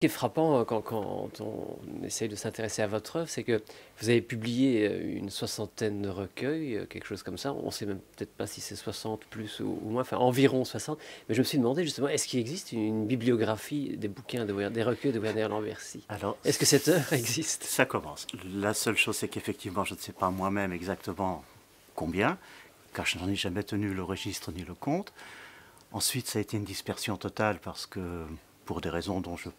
qui est frappant quand on essaye de s'intéresser à votre œuvre, c'est que vous avez publié une soixantaine de recueils, quelque chose comme ça. On ne sait même peut-être pas si c'est 60 plus ou moins, enfin environ 60. Mais je me suis demandé justement, est-ce qu'il existe une bibliographie des bouquins, des recueils de Werner Lambercy? Alors, Est-ce que cette œuvre existe? ça commence. La seule chose, c'est qu'effectivement, je ne sais pas moi-même exactement combien, car je n'en ai jamais tenu le registre ni le compte. Ensuite, ça a été une dispersion totale parce que, pour des raisons dont je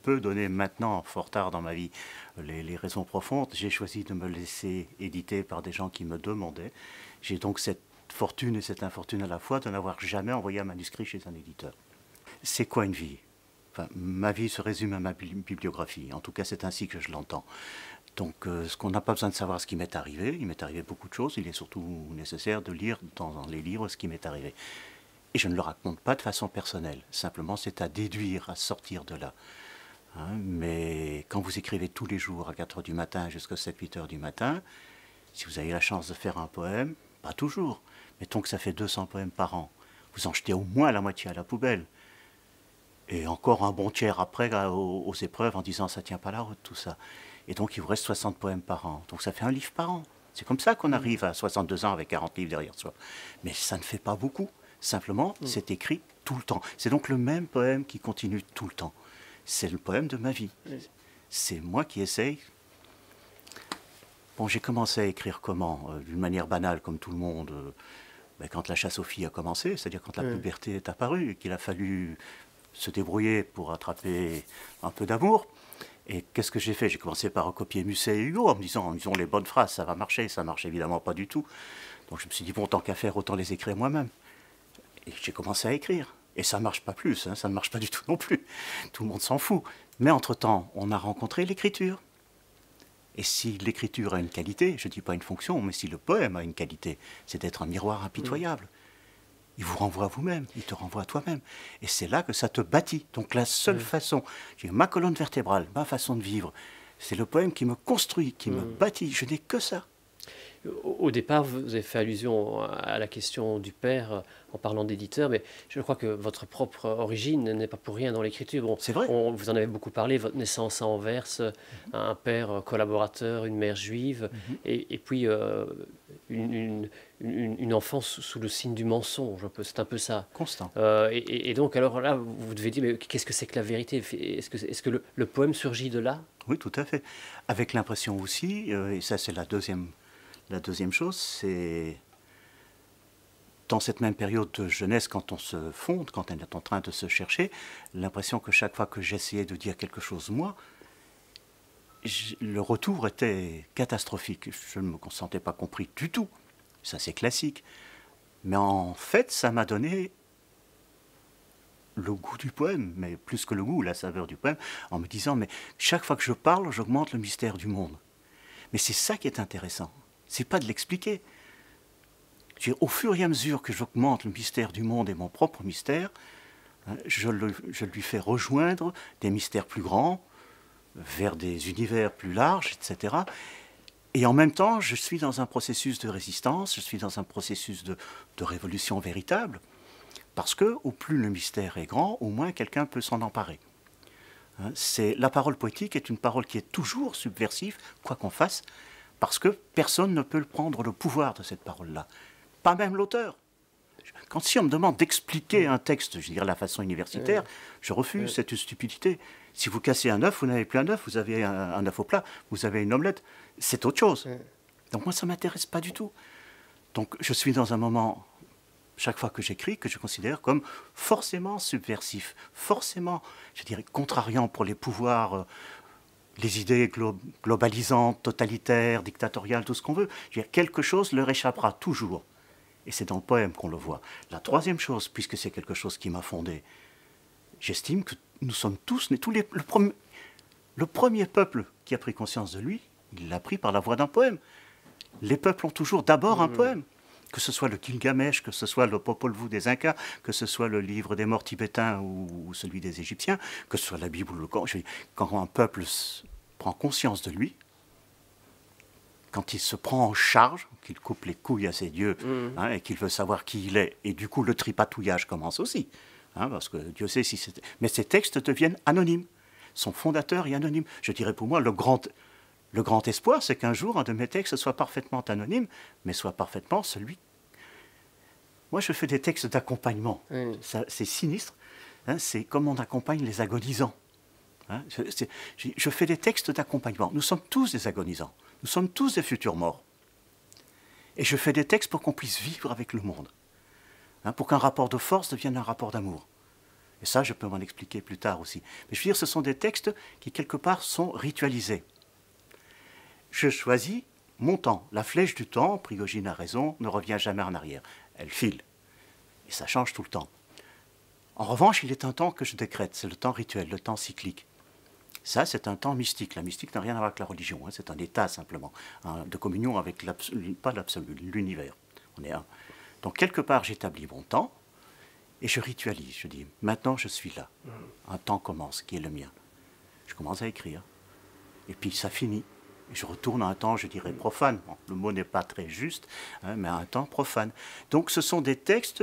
peux donner maintenant, fort tard dans ma vie, les raisons profondes, j'ai choisi de me laisser éditer par des gens qui me demandaient. J'ai donc cette fortune et cette infortune à la fois de n'avoir jamais envoyé un manuscrit chez un éditeur. C'est quoi une vie? Enfin, ma vie se résume à ma bibliographie. En tout cas, c'est ainsi que je l'entends. Donc, ce qu'on n'a pas besoin de savoir ce qui m'est arrivé, il m'est arrivé beaucoup de choses, il est surtout nécessaire de lire dans les livres ce qui m'est arrivé. Et je ne le raconte pas de façon personnelle, simplement c'est à déduire, à sortir de là. Hein, mais quand vous écrivez tous les jours à 4 h du matin jusqu'à 7-8 h du matin, si vous avez la chance de faire un poème, pas toujours, mettons que ça fait 200 poèmes par an, vous en jetez au moins la moitié à la poubelle. Et encore un bon tiers après aux épreuves en disant ça tient pas la route tout ça. Et donc il vous reste 60 poèmes par an, donc ça fait un livre par an. C'est comme ça qu'on arrive à 62 ans avec 40 livres derrière soi. Mais ça ne fait pas beaucoup. Simplement, c'est écrit tout le temps. C'est donc le même poème qui continue tout le temps. C'est le poème de ma vie. C'est moi qui essaye. Bon, j'ai commencé à écrire comment? D'une manière banale, comme tout le monde, quand la chasse aux filles a commencé, c'est-à-dire quand la puberté est apparue et qu'il a fallu se débrouiller pour attraper un peu d'amour. Et qu'est-ce que j'ai fait? J'ai commencé par recopier Musset et Hugo en me disant les bonnes phrases, ça va marcher. Ça marche évidemment pas du tout. Donc je me suis dit, bon, tant qu'à faire, autant les écrire moi-même. Et j'ai commencé à écrire. Et ça ne marche pas plus, hein, ça ne marche pas du tout non plus. Tout le monde s'en fout. Mais entre-temps, on a rencontré l'écriture. Et si l'écriture a une qualité, je ne dis pas une fonction, mais si le poème a une qualité, c'est d'être un miroir impitoyable. Il vous renvoie à vous-même, il te renvoie à toi-même. Et c'est là que ça te bâtit. Donc la seule façon, ma colonne vertébrale, ma façon de vivre, c'est le poème qui me construit, qui me bâtit. Je n'ai que ça. Au départ, vous avez fait allusion à la question du père en parlant d'éditeur, mais je crois que votre propre origine n'est pas pour rien dans l'écriture. Bon, c'est vrai. Vous en avez beaucoup parlé, votre naissance à Anvers, un père collaborateur, une mère juive, et puis une enfance sous le signe du mensonge, c'est un peu ça. Constant. Et donc, alors là, vous devez dire, mais qu'est-ce que c'est que la vérité? Est-ce que le poème surgit de là? Oui, tout à fait. Avec l'impression aussi, et ça c'est la deuxième chose, c'est dans cette même période de jeunesse, quand on se fonde, quand on est en train de se chercher, l'impression que chaque fois que j'essayais de dire quelque chose, moi, le retour était catastrophique. Je ne me sentais pas compris du tout. Ça, c'est classique. Mais en fait, ça m'a donné le goût du poème, mais plus que le goût, la saveur du poème, en me disant, mais chaque fois que je parle, j'augmente le mystère du monde. Mais c'est ça qui est intéressant. C'est pas de l'expliquer. Au fur et à mesure que j'augmente le mystère du monde et mon propre mystère, je lui fais rejoindre des mystères plus grands, vers des univers plus larges, etc. Et en même temps, je suis dans un processus de résistance, je suis dans un processus de révolution véritable, parce que au plus le mystère est grand, au moins quelqu'un peut s'en emparer. La parole poétique est une parole qui est toujours subversive, quoi qu'on fasse, parce que personne ne peut prendre le pouvoir de cette parole-là. Pas même l'auteur. Si on me demande d'expliquer un texte, je dirais la façon universitaire, je refuse, c'est une stupidité. Si vous cassez un œuf, vous n'avez plus un œuf, vous avez un œuf au plat, vous avez une omelette, c'est autre chose. Donc moi, ça ne m'intéresse pas du tout. Donc je suis dans un moment, chaque fois que j'écris, que je considère comme forcément subversif, forcément, je dirais, contrariant pour les pouvoirs, les idées globalisantes, totalitaires, dictatoriales, tout ce qu'on veut. Je veux dire, quelque chose leur échappera toujours. Et c'est dans le poème qu'on le voit. La troisième chose, puisque c'est quelque chose qui m'a fondé, j'estime que nous sommes tous nés, le premier peuple qui a pris conscience de lui, il l'a pris par la voie d'un poème. Les peuples ont toujours d'abord un poème. Que ce soit le Gilgamesh, que ce soit le Popol Vuh des Incas, que ce soit le livre des morts tibétains ou celui des Égyptiens, que ce soit la Bible ou le Coran. Quand un peuple prend conscience de lui, quand il se prend en charge, qu'il coupe les couilles à ses dieux, et qu'il veut savoir qui il est, et du coup le tripatouillage commence aussi, parce que Dieu sait si c'est... Mais ces textes deviennent anonymes. sont fondateurs et anonymes. Je dirais pour moi, le grand espoir, c'est qu'un jour, un de mes textes soit parfaitement anonyme, mais soit parfaitement celui... Moi, je fais des textes d'accompagnement. C'est sinistre. Hein, c'est comme on accompagne les agonisants. Hein, je fais des textes d'accompagnement. Nous sommes tous des agonisants. Nous sommes tous des futurs morts. Et je fais des textes pour qu'on puisse vivre avec le monde. Hein, pour qu'un rapport de force devienne un rapport d'amour. Et ça, je peux m'en expliquer plus tard aussi. Mais je veux dire, ce sont des textes qui, quelque part, sont ritualisés. Je choisis mon temps. La flèche du temps, Prigogine a raison, ne revient jamais en arrière. Elle file. Et ça change tout le temps. En revanche, il est un temps que je décrète. C'est le temps rituel, le temps cyclique. Ça, c'est un temps mystique. La mystique n'a rien à voir avec la religion. Hein. C'est un état, simplement, hein, de communion avec l'absolu, pas l'absolu, l'univers. On est un. Donc, quelque part, j'établis mon temps et je ritualise. Je dis, maintenant, je suis là. Un temps commence, qui est le mien. Je commence à écrire. Et puis, ça finit. Et je retourne à un temps, je dirais, profane. Bon, le mot n'est pas très juste, hein, mais à un temps profane. Donc, ce sont des textes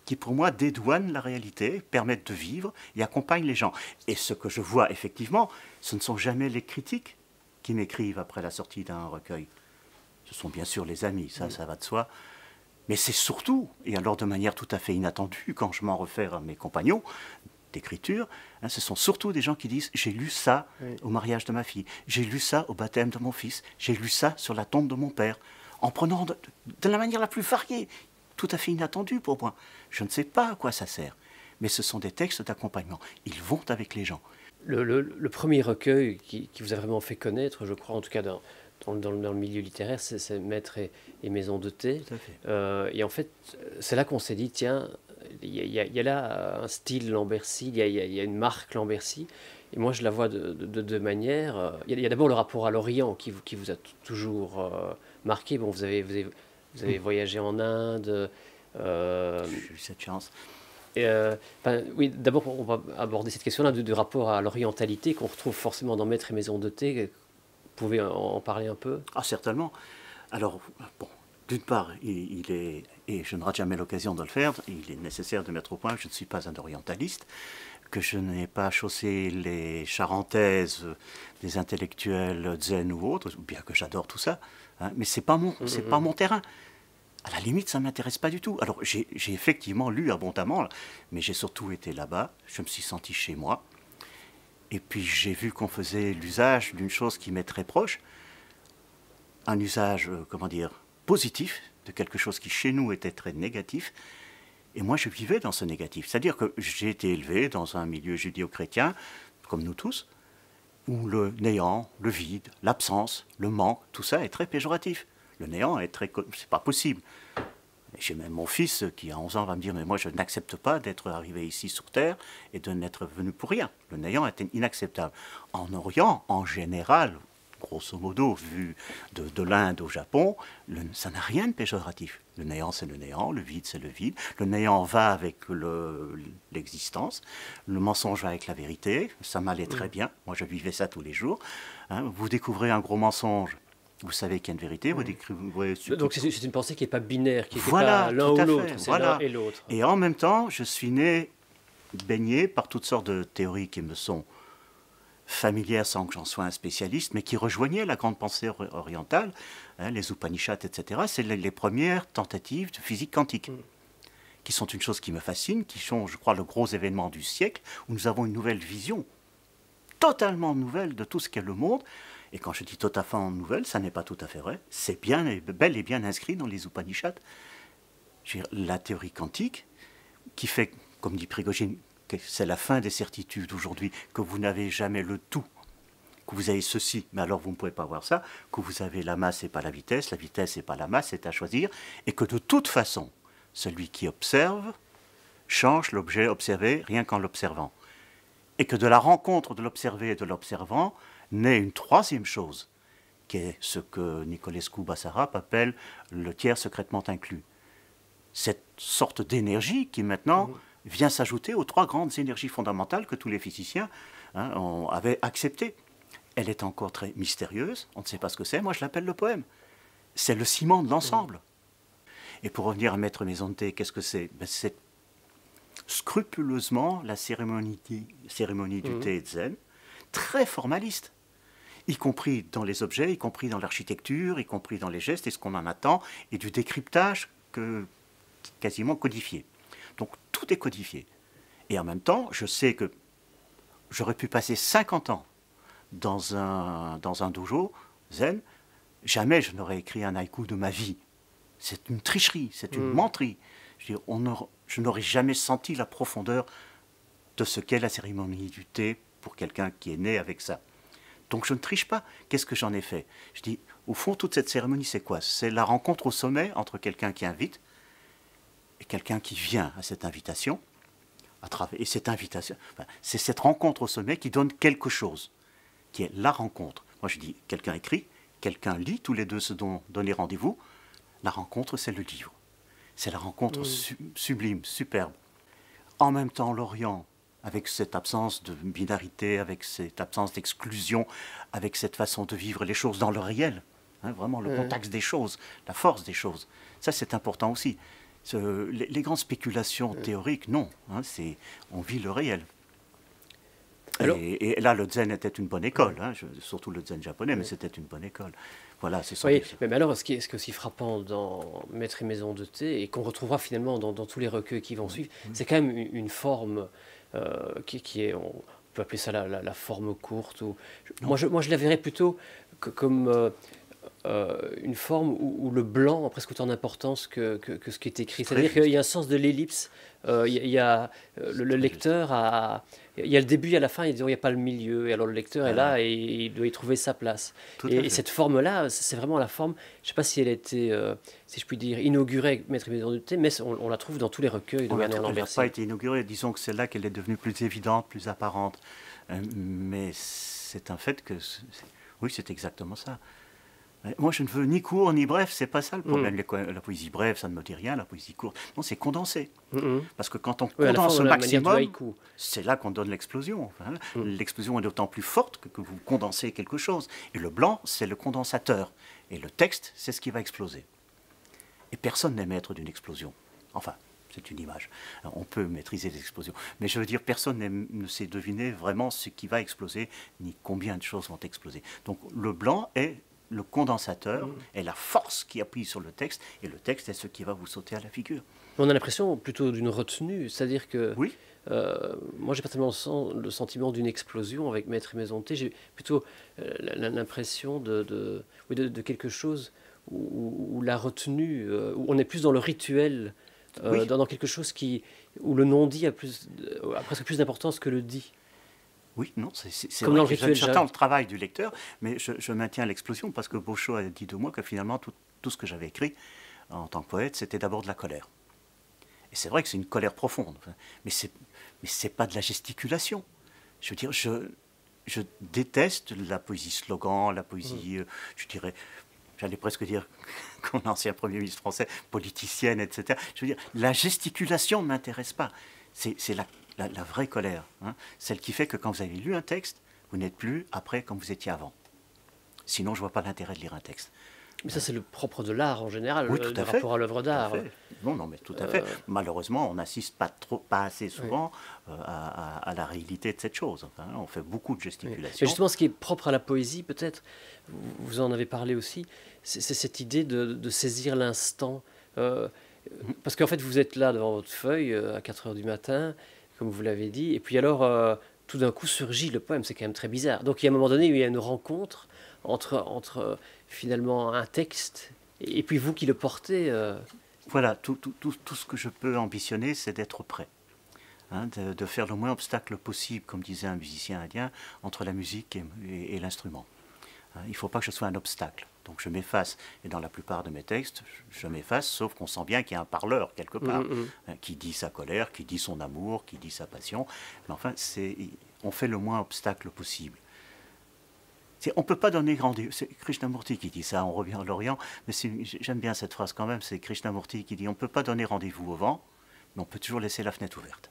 qui, pour moi, dédouanent la réalité, permettent de vivre et accompagnent les gens. Et ce que je vois, effectivement, ce ne sont jamais les critiques qui m'écrivent après la sortie d'un recueil. Ce sont bien sûr les amis, ça va de soi. Mais c'est surtout, et alors de manière tout à fait inattendue, quand je m'en réfère à mes compagnons d'écriture, hein, ce sont surtout des gens qui disent « j'ai lu ça au mariage de ma fille, j'ai lu ça au baptême de mon fils, j'ai lu ça sur la tombe de mon père », en prenant de la manière la plus variée, tout à fait inattendue pour moi. Je ne sais pas à quoi ça sert, mais ce sont des textes d'accompagnement. Ils vont avec les gens. Le premier recueil qui vous a vraiment fait connaître, je crois, en tout cas dans le milieu littéraire, c'est Maître et Maison de thé. Tout à fait. Et en fait, c'est là qu'on s'est dit, tiens, il y a là un style Lambercy, il y a une marque Lambercy. Et moi, je la vois de deux manières. Il y a d'abord le rapport à l'Orient qui vous a toujours marqué. Bon, vous avez voyagé en Inde. J'ai eu cette chance. Oui, d'abord, on va aborder cette question-là du rapport à l'orientalité qu'on retrouve forcément dans Maître et Maison de thé. Vous pouvez en parler un peu? Ah, certainement. Alors, bon, d'une part, il est, et je ne rate jamais l'occasion de le faire, il est nécessaire de mettre au point que je ne suis pas un orientaliste, que je n'ai pas chaussé les charentaises des intellectuels zen ou autres, bien que j'adore tout ça, hein, mais c'est pas mon terrain. À la limite, ça ne m'intéresse pas du tout. Alors, j'ai effectivement lu abondamment, mais j'ai surtout été là-bas, je me suis senti chez moi, et puis j'ai vu qu'on faisait l'usage d'une chose qui m'est très proche, un usage, comment dire, positif, de quelque chose qui chez nous était très négatif, et moi je vivais dans ce négatif. C'est-à-dire que j'ai été élevé dans un milieu judéo-chrétien, comme nous tous, où le néant, le vide, l'absence, le manque, tout ça est très péjoratif. Le néant est très... c'est pas possible. J'ai même mon fils qui a 11 ans va me dire « mais moi je n'accepte pas d'être arrivé ici sur Terre et de n'être venu pour rien. Le néant est inacceptable. » En Orient, en général, grosso modo, vu de l'Inde au Japon, ça n'a rien de péjoratif. Le néant, c'est le néant, le vide, c'est le vide. Le néant va avec l'existence, le mensonge va avec la vérité, ça m'allait très bien. Moi, je vivais ça tous les jours. Hein, vous découvrez un gros mensonge, vous savez qu'il y a une vérité, vous découvrez... Donc c'est une pensée qui n'est pas binaire, qui n'est voilà, pas l'un ou l'autre, c'est voilà. l'un et l'autre. Et en même temps, je suis né, baigné par toutes sortes de théories qui me sont familières sans que j'en sois un spécialiste, mais qui rejoignaient la grande pensée orientale, hein, les Upanishads, etc. C'est les premières tentatives de physique quantique, qui sont une chose qui me fascine, qui sont, je crois, le gros événement du siècle, où nous avons une nouvelle vision, totalement nouvelle de tout ce qu'est le monde. Et quand je dis totalement nouvelle, ça n'est pas tout à fait vrai, c'est bel et bien inscrit dans les Upanishads. La théorie quantique, qui fait, comme dit Prigogine, que c'est la fin des certitudes aujourd'hui, que vous n'avez jamais le tout, que vous avez ceci, mais alors vous ne pouvez pas avoir ça, que vous avez la masse et pas la vitesse et pas la masse, c'est à choisir, et que de toute façon, celui qui observe change l'objet observé rien qu'en l'observant. Et que de la rencontre de l'observé et de l'observant naît une troisième chose, qui est ce que Niculescu Basarab appelle le tiers secrètement inclus. Cette sorte d'énergie qui maintenant vient s'ajouter aux trois grandes énergies fondamentales que tous les physiciens avaient acceptées. Elle est encore très mystérieuse, on ne sait pas ce que c'est, moi je l'appelle le poème. C'est le ciment de l'ensemble. Et pour revenir à Maître Maison de thé, qu'est-ce que c'est? C'est scrupuleusement la cérémonie du thé zen, très formaliste, y compris dans les objets, y compris dans l'architecture, y compris dans les gestes et ce qu'on en attend, et du décryptage quasiment codifié. Donc tout est codifié. Et en même temps, je sais que j'aurais pu passer 50 ans dans un dojo zen, jamais je n'aurais écrit un haïku de ma vie. C'est une tricherie, c'est une menterie. Je n'aurais jamais senti la profondeur de ce qu'est la cérémonie du thé pour quelqu'un qui est né avec ça. Donc je ne triche pas. Qu'est-ce que j'en ai fait? Je dis, au fond, toute cette cérémonie, c'est quoi? C'est la rencontre au sommet entre quelqu'un qui invite et quelqu'un qui vient à cette invitation. Et cette invitation, c'est cette rencontre au sommet qui donne quelque chose, qui est la rencontre. Moi je dis, quelqu'un écrit, quelqu'un lit, tous les deux se donner rendez-vous. La rencontre, c'est le livre. C'est la rencontre sublime, superbe. En même temps, l'Orient, avec cette absence de binarité, avec cette absence d'exclusion, avec cette façon de vivre les choses dans le réel, hein, vraiment le contexte des choses, la force des choses. Ça, c'est important aussi. Les grandes spéculations théoriques, non. Hein, on vit le réel. Et là, le zen était une bonne école, hein, surtout le zen japonais, mais c'était une bonne école. Voilà, c'est ça. Oui, mais alors, ce qui est aussi frappant dans Maître et Maison de thé, et qu'on retrouvera finalement dans tous les recueils qui vont suivre, c'est quand même une forme qui est, on peut appeler ça la forme courte. Moi, je la verrais plutôt comme une forme où le blanc a presque autant d'importance que ce qui est écrit. C'est-à-dire qu'il y a un sens de l'ellipse. Le lecteur il y a le début, il y a la fin, il n'y a pas le milieu. Et alors le lecteur est là et il doit y trouver sa place. Et cette forme-là, c'est vraiment la forme. Je ne sais pas si elle a été, si je puis dire, inaugurée avec Maître et Maison de thé, mais on la trouve dans tous les recueils de Werner Lambertier. Elle n'a pas été inaugurée. Disons que c'est là qu'elle est devenue plus évidente, plus apparente. Mais c'est un fait que, oui, c'est exactement ça. Moi, je ne veux ni court ni bref, c'est pas ça le problème. La poésie brève, ça ne me dit rien, la poésie courte. Non, c'est condensé. Parce que quand on condense au maximum, c'est là qu'on donne l'explosion. Hein. L'explosion est d'autant plus forte que vous condensez quelque chose. Et le blanc, c'est le condensateur. Et le texte, c'est ce qui va exploser. Et personne n'est maître d'une explosion. Enfin, c'est une image. On peut maîtriser les explosions. Mais je veux dire, personne ne sait deviner vraiment ce qui va exploser, ni combien de choses vont exploser. Donc le blanc est le condensateur, est la force qui appuie sur le texte, et le texte est ce qui va vous sauter à la figure. On a l'impression plutôt d'une retenue, c'est-à-dire que oui. Moi j'ai pas tellement le sentiment d'une explosion avec Maître et Maison de thé, j'ai plutôt l'impression de quelque chose où la retenue, où on est plus dans le rituel, dans quelque chose où le non-dit a presque plus d'importance que le dit. Oui, non, c'est comme dans le rituel. J'attends le travail du lecteur, mais je maintiens l'explosion parce que Beauchot a dit de moi que finalement tout ce que j'avais écrit en tant que poète, c'était d'abord de la colère. Et c'est vrai que c'est une colère profonde, mais c'est pas de la gesticulation. Je veux dire, je déteste la poésie slogan, la poésie, je dirais, j'allais presque dire comme l'ancien Premier ministre français, politicienne, etc. Je veux dire, la gesticulation ne m'intéresse pas. C'est la vraie colère, hein, celle qui fait que quand vous avez lu un texte, vous n'êtes plus après comme vous étiez avant. Sinon, je ne vois pas l'intérêt de lire un texte. Mais ça, c'est le propre de l'art en général, oui, le rapport à l'œuvre d'art. Non, mais tout à fait. Malheureusement, on n'assiste pas assez souvent à la réalité de cette chose. Enfin, on fait beaucoup de gesticulations. Et justement, ce qui est propre à la poésie, peut-être, vous en avez parlé aussi, c'est cette idée de saisir l'instant. Parce qu'en fait, vous êtes là devant votre feuille à 4 h du matin, comme vous l'avez dit, et puis alors, tout d'un coup surgit le poème, c'est quand même très bizarre. Donc il y a un moment donné où il y a une rencontre entre finalement un texte et puis vous qui le portez. Voilà, tout ce que je peux ambitionner, c'est d'être prêt. Hein, de faire le moins obstacle possible, comme disait un musicien indien, entre la musique et l'instrument. Hein, il ne faut pas que je sois un obstacle. Donc je m'efface. Et dans la plupart de mes textes, je m'efface, sauf qu'on sent bien qu'il y a un parleur quelque part, hein, qui dit sa colère, qui dit son amour, qui dit sa passion. Mais enfin, on fait le moins obstacle possible. On ne peut pas donner rendez-vous. C'est Krishnamurti qui dit ça, on revient à l'Orient, mais j'aime bien cette phrase quand même, c'est Krishnamurti qui dit on ne peut pas donner rendez-vous au vent, mais on peut toujours laisser la fenêtre ouverte.